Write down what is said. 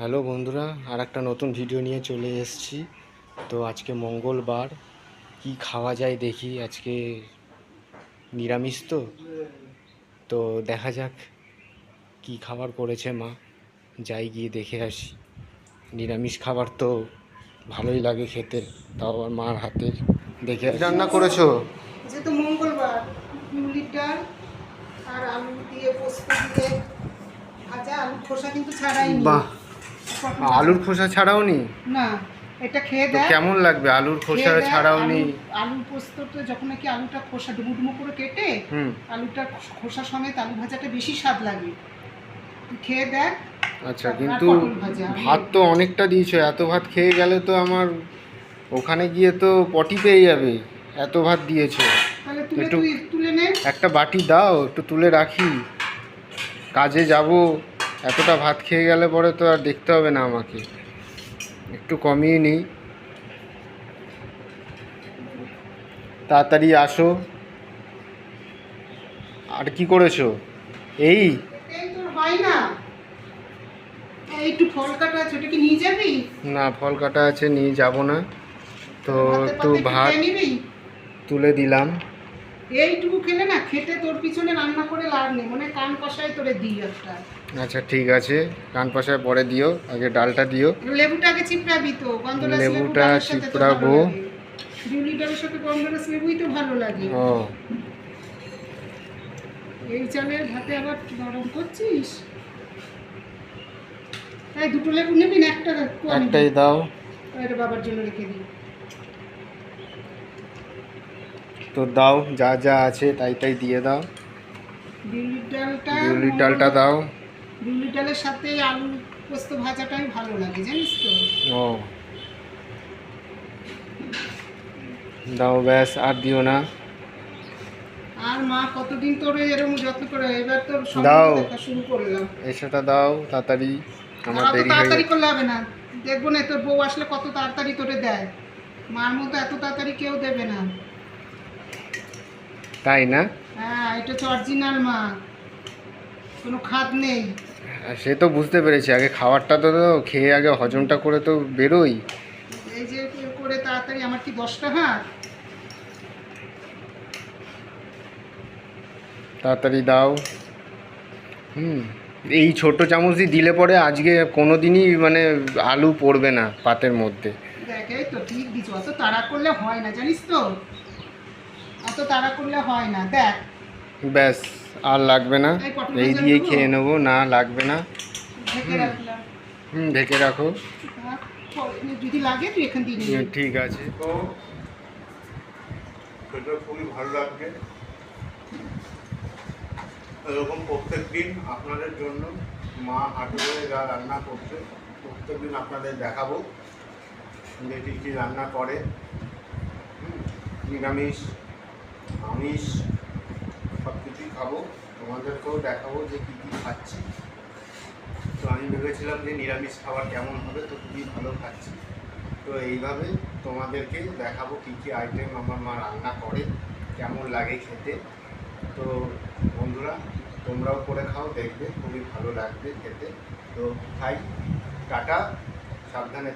Hello বন্ধুরা, আর একটা নতুন ভিডিও নিয়ে চলে এসেছি। তো আজকে মঙ্গলবার, কি খাওয়া যায় দেখি। আজকে নিরামিষ তো দেখা যাক কি খাবার করেছে মা। যাই গিয়ে দেখে আসি। নিরামিষ খাবার তো ভালোই লাগে খেতে, তাও আবার মার হাতে। দেখে রান্না করেছো? যেহেতু মঙ্গলবার, মুলির ডাল আর আলু দিয়ে পোস্ত দিয়ে ভাজা, আলুর খোসা কিন্তু ছাড়াইনি। বাহ, আলুর খোসা ছাড়াও নি? না, এটা খেয়ে তো দেখ কেমন লাগবে আলুর খোসা ছাড়াও নি? আলুর পোস্তটা যখন নাকি আলুটা খোসা ডুমো করে কেটে আলুটা খোসা সমেত আলু ভাজাটা বেশি স্বাদ লাগে, তুই খেয়ে দেখ। আচ্ছা, কিন্তু ভাত তো অনেকটা দিয়েছো। এত ভাত খেয়ে গেলে তো আমার ওখানে গিয়ে তো পটি পেয়ে যাবে। এত ভাত দিয়েছো, একটু তুলে নে। একটা বাটি দাও, একটু তুলে রাখি, কাজে যাব। এতটা ভাত খেয়ে গেলে পরে তো আর দেখতে হবে না আমাকে, একটু কমিয়ে নিই। তাড়াতাড়ি আসো। আর কি করেছো? এই তোর হয় না, একটু ফল কাটা আছে, ওটা কি নিয়ে যাবি? না, ফল কাটা আছে, নিয়ে যাব না। তো একটু ভাত তুলে দিলাম। এইটুকু খেলে না, খেতে তোর পিছনে রান্না করে লাভ নেই, মানে কান কষায় তোরে দিই একটা। আচ্ছা ঠিক আছে, কান পাশায় পরে দিও, আগে ডালটা দিও। লেবুটা আগে চিপড়াবি তো, গন্ধরাস লেবুটা চিপড়াবো। বিউলি ডালের সাথে গন্ধরাস লেবুই তো ভালো লাগে। ও, এই চালের ভাতে আবার গরম করছিস? তাই দুটো লেবু নিবি না একটা? একটাই দাও। এটা বাবার জন্য রেখে দিই। তো দাও, যা যা আছে তাই তাই দিয়ে দাও। বিউলির ডালটা দাও। বিউলি ডালের সাথে আলু পোস্ত ভাজাটাই ভালো লাগে, জানিস তো। ও, দাও, ব্যাস, আর দিও না। আর মা কতদিন তোর এরকম যত্ন করে, এবার তোর দাও, দেখা শুরু করলাম। এসেটা দাও তাড়াতাড়ি, আমার দেরি হয়ে তাড়াতাড়ি করলে হবে না, দেখবো না তোর বউ আসলে কত তাড়াতাড়ি তোরে দেয়। মার মতো এত তাড়াতাড়ি কেউ দেবে না। তাই না? হ্যাঁ, এটা তো অরিজিনাল মা, কোনো খাদ নেই। সে তো বুঝতে পেরেছি, আগে খাবারটা তো খেয়ে আগে হজমটা করে তো বেরোই। এই যে করে তাড়াতাড়ি, আমার কি 10টা হাত? তাড়াতাড়ি দাও। এই ছোট চামচ দিয়ে দিলে পরে আজকে কোনো দিনই মানে আলু পড়বে না পাতের মধ্যে। দেখ, এই তো ঠিক দিচ্ছ, অত তাড়া করলে হয় না, জানিস তো, অত তাড়া করলে হয় না। দেখ, ব্যাস, আর লাগবে না, এই দিয়েই খেয়ে নেবো। না, লাগবে না। ঢেকে রাখলাম। ঢেকে রাখো। যদি লাগে তুই এখান দিয়ে নিবি। ঠিক আছে। তো সেটা খুবই ভালো লাগবে। এরকম প্রত্যেক দিন আপনাদের জন্য মা হাতে করে যা রান্না করছে, প্রত্যেক দিন আপনাদের দেখাবো যে কী কী রান্না করে। নিরামিষ, আমিষ সব কিছুই খাবো, তোমাদেরকেও দেখাবো যে কী কী খাচ্ছি। তো আমি ভেবেছিলাম যে নিরামিষ খাবার কেমন হবে, তো খুবই ভালো খাচ্ছি। তো এইভাবে তোমাদেরকে দেখাবো কী কী আইটেম আমার মা রান্না করে, কেমন লাগে খেতে। তো বন্ধুরা, তোমরাও করে খাও, দেখবে খুবই ভালো লাগবে খেতে। তো খাই, টাটা, সাবধানে।